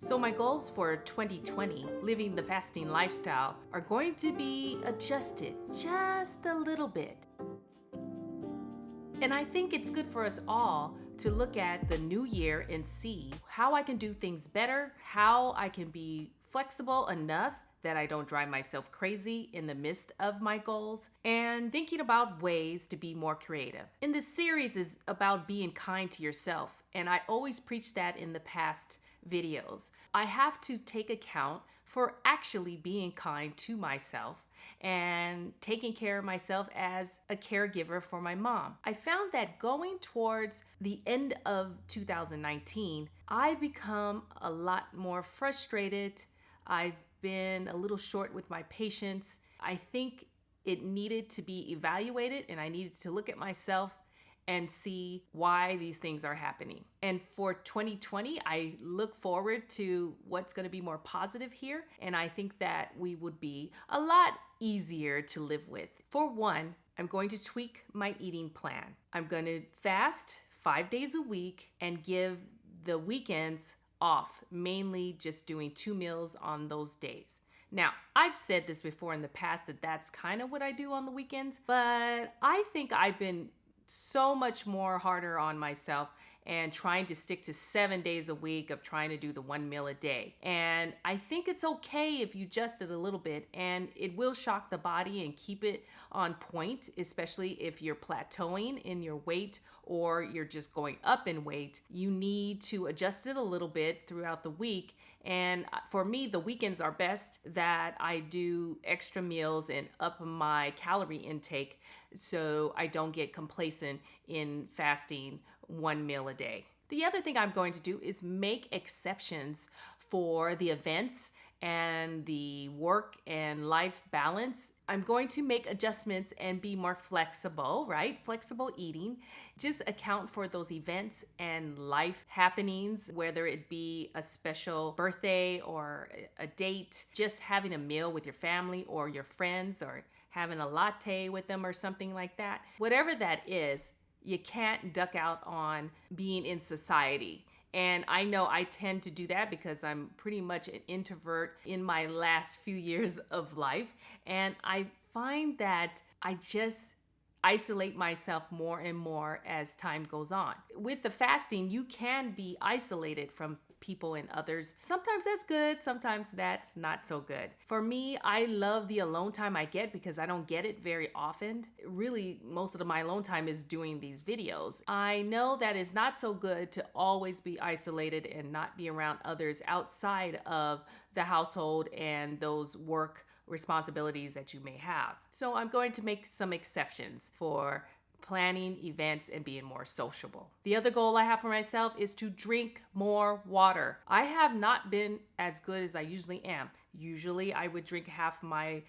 So my goals for 2020, living the fasting lifestyle, are going to be adjusted just a little bit. And I think it's good for us all to look at the new year and see how I can do things better, how I can be flexible enough that I don't drive myself crazy in the midst of my goals, and thinking about ways to be more creative. And this series is about being kind to yourself, and I always preach that in the past videos. I have to take account for actually being kind to myself and taking care of myself as a caregiver for my mom. I found that going towards the end of 2019, I become a lot more frustrated. I've been a little short with my patience. I think it needed to be evaluated, and I needed to look at myself and see why these things are happening. And for 2020, I look forward to what's going to be more positive here. And I think that we would be a lot easier to live with. For one, I'm going to tweak my eating plan. I'm going to fast 5 days a week and give the weekends off, mainly just doing 2 meals on those days. Now, I've said this before in the past that that's kind of what I do on the weekends, but I think I've been so much more harder on myself and trying to stick to 7 days a week of trying to do the 1 meal a day. And I think it's okay if you adjust it a little bit, and it will shock the body and keep it on point, especially if you're plateauing in your weight or you're just going up in weight. You need to adjust it a little bit throughout the week. And for me, the weekends are best that I do extra meals and up my calorie intake so I don't get complacent in fasting 1 meal a day. The other thing I'm going to do is make exceptions for the events and the work and life balance. I'm going to make adjustments and be more flexible, right? Flexible eating. Just account for those events and life happenings, whether it be a special birthday or a date, just having a meal with your family or your friends, or having a latte with them or something like that. Whatever that is, you can't duck out on being in society. And I know I tend to do that because I'm pretty much an introvert in my last few years of life. And I find that I just isolate myself more and more as time goes on. With the fasting, you can be isolated from people and others. Sometimes that's good, sometimes that's not so good. For me, I love the alone time I get because I don't get it very often. Really, most of my alone time is doing these videos. I know that it's not so good to always be isolated and not be around others outside of the household and those work responsibilities that you may have. So I'm going to make some exceptions for planning events and being more sociable. The other goal I have for myself is to drink more water. I have not been as good as I usually am. Usually I would drink half my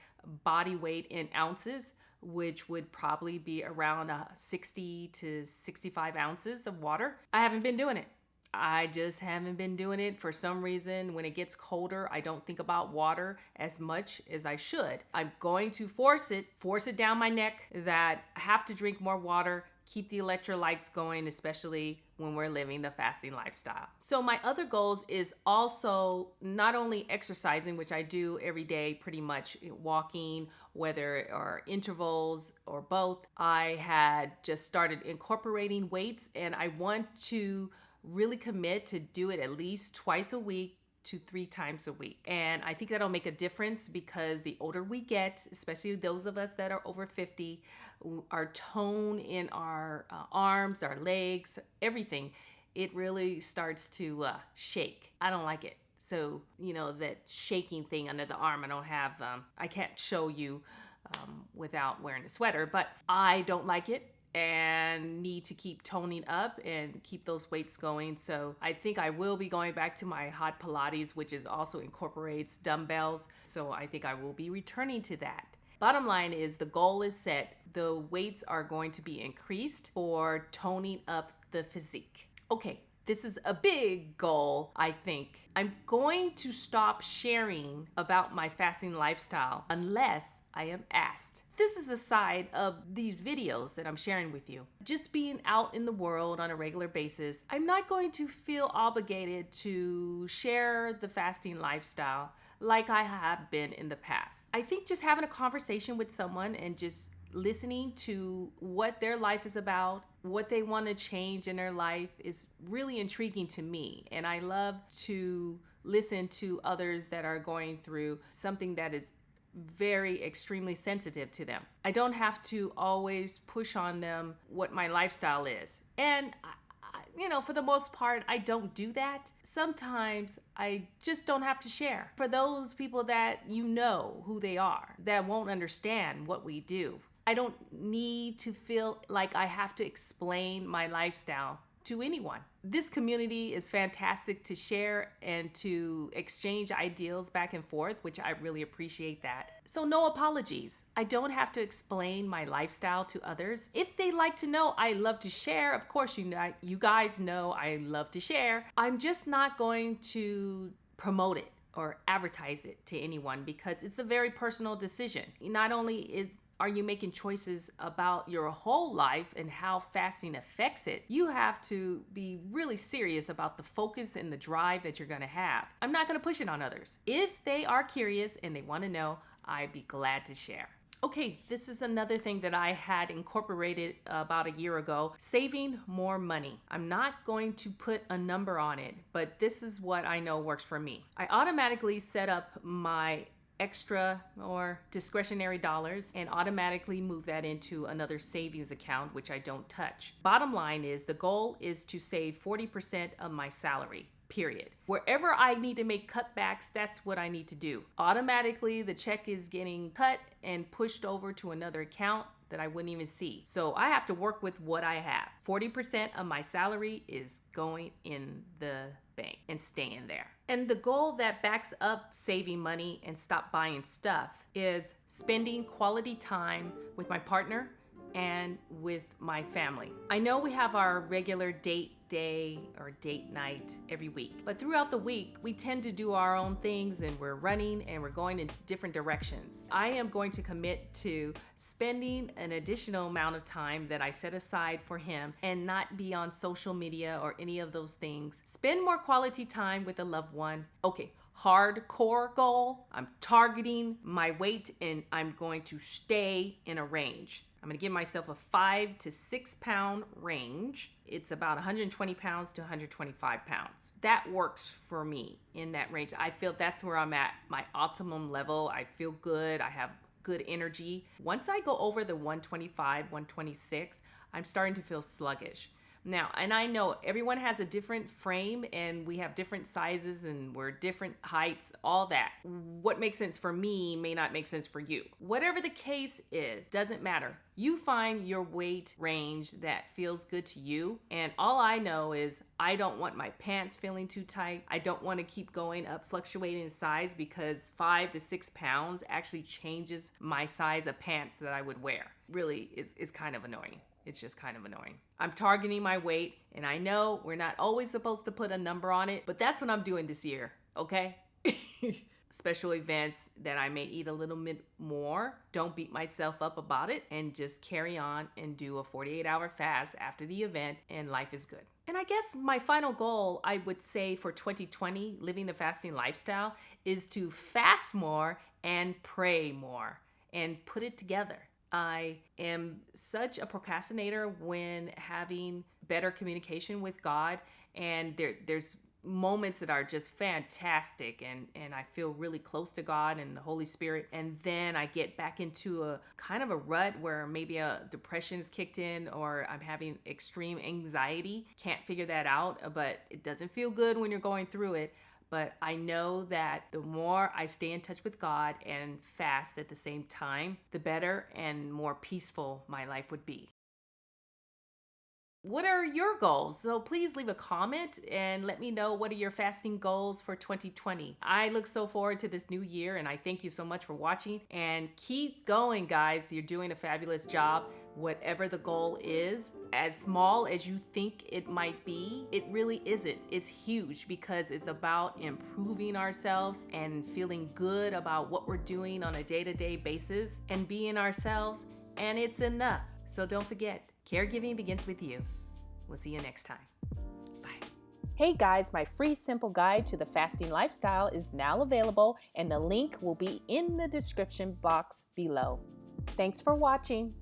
body weight in ounces, which would probably be around 60 to 65 ounces of water. I haven't been doing it. I just haven't been doing it. For some reason, when it gets colder, I don't think about water as much as I should. I'm going to force it down my neck that I have to drink more water, keep the electrolytes going, especially when we're living the fasting lifestyle. So my other goals is also not only exercising, which I do every day, pretty much walking, whether or intervals or both. I had just started incorporating weights, and I want to really commit to do it at least twice a week to 3 times a week. And I think that'll make a difference because the older we get, especially those of us that are over 50, our tone in our arms, our legs, everything, it really starts to shake. I don't like it. So, that shaking thing under the arm, I can't show you without wearing a sweater, but I don't like it and need to keep toning up and keep those weights going. So I think I will be going back to my hot Pilates, which is also incorporates dumbbells. So I think I will be returning to that. Bottom line is the goal is set. The weights are going to be increased for toning up the physique. Okay, this is a big goal, I think. I'm going to stop sharing about my fasting lifestyle unless I am asked. This is a side of these videos that I'm sharing with you. Just being out in the world on a regular basis, I'm not going to feel obligated to share the fasting lifestyle like I have been in the past. I think just having a conversation with someone and just listening to what their life is about, what they want to change in their life is really intriguing to me. And I love to listen to others that are going through something that is very extremely sensitive to them. I don't have to always push on them what my lifestyle is. And for the most part, I don't do that. Sometimes I just don't have to share. For those people that you know who they are, that won't understand what we do, I don't need to feel like I have to explain my lifestyle to anyone. This community is fantastic to share and to exchange ideals back and forth, which I really appreciate that. So no apologies. I don't have to explain my lifestyle to others. If they like to know, I love to share. Of course, you guys know I love to share. I'm just not going to promote it or advertise it to anyone because it's a very personal decision. Not only are you making choices about your whole life and how fasting affects it, you have to be really serious about the focus and the drive that you're gonna have. I'm not gonna push it on others. If they are curious and they wanna know, I'd be glad to share. Okay, this is another thing that I had incorporated about a year ago, saving more money. I'm not going to put a number on it, but this is what I know works for me. I automatically set up my extra or discretionary dollars and automatically move that into another savings account, which I don't touch. Bottom line is the goal is to save 40% of my salary. Period. Wherever I need to make cutbacks, that's what I need to do. Automatically, the check is getting cut and pushed over to another account that I wouldn't even see. So I have to work with what I have. 40% of my salary is going in the bank and staying there. And the goal that backs up saving money and stop buying stuff is spending quality time with my partner and with my family. I know we have our regular date day or date night every week, but throughout the week we tend to do our own things and we're running and we're going in different directions. I am going to commit to spending an additional amount of time that I set aside for him and not be on social media or any of those things. Spend more quality time with a loved one. Okay, hardcore goal, I'm targeting my weight and I'm going to stay in a range. I'm gonna give myself a 5 to 6 pound range. It's about 120 pounds to 125 pounds. That works for me in that range. I feel that's where I'm at my optimum level. I feel good. I have good energy. Once I go over the 125, 126, I'm starting to feel sluggish. Now, and I know everyone has a different frame and we have different sizes and we're different heights, all that. What makes sense for me may not make sense for you. Whatever the case is, doesn't matter. You find your weight range that feels good to you. And all I know is I don't want my pants feeling too tight. I don't want to keep going up, fluctuating in size because 5 to 6 pounds actually changes my size of pants that I would wear. Really, it's kind of annoying. It's just kind of annoying. I'm targeting my weight, and I know we're not always supposed to put a number on it, but that's what I'm doing this year, okay? Special events that I may eat a little bit more, don't beat myself up about it, and just carry on and do a 48-hour fast after the event, and life is good. And I guess my final goal, I would say for 2020, living the fasting lifestyle, is to fast more and pray more and put it together. I am such a procrastinator when having better communication with God, and there's moments that are just fantastic and I feel really close to God and the Holy Spirit, and then I get back into a kind of a rut where maybe a depression's kicked in or I'm having extreme anxiety. Can't figure that out, but it doesn't feel good when you're going through it. But I know that the more I stay in touch with God and fast at the same time, the better and more peaceful my life would be. What are your goals? So please leave a comment and let me know what are your fasting goals for 2020. I look so forward to this new year, and I thank you so much for watching, and keep going, guys. You're doing a fabulous job. Whatever the goal is, as small as you think it might be, it really isn't. It's huge because it's about improving ourselves and feeling good about what we're doing on a day-to-day basis and being ourselves, and it's enough. So don't forget, caregiving begins with you. We'll see you next time. Bye. Hey guys, my free simple guide to the fasting lifestyle is now available, and the link will be in the description box below. Thanks for watching.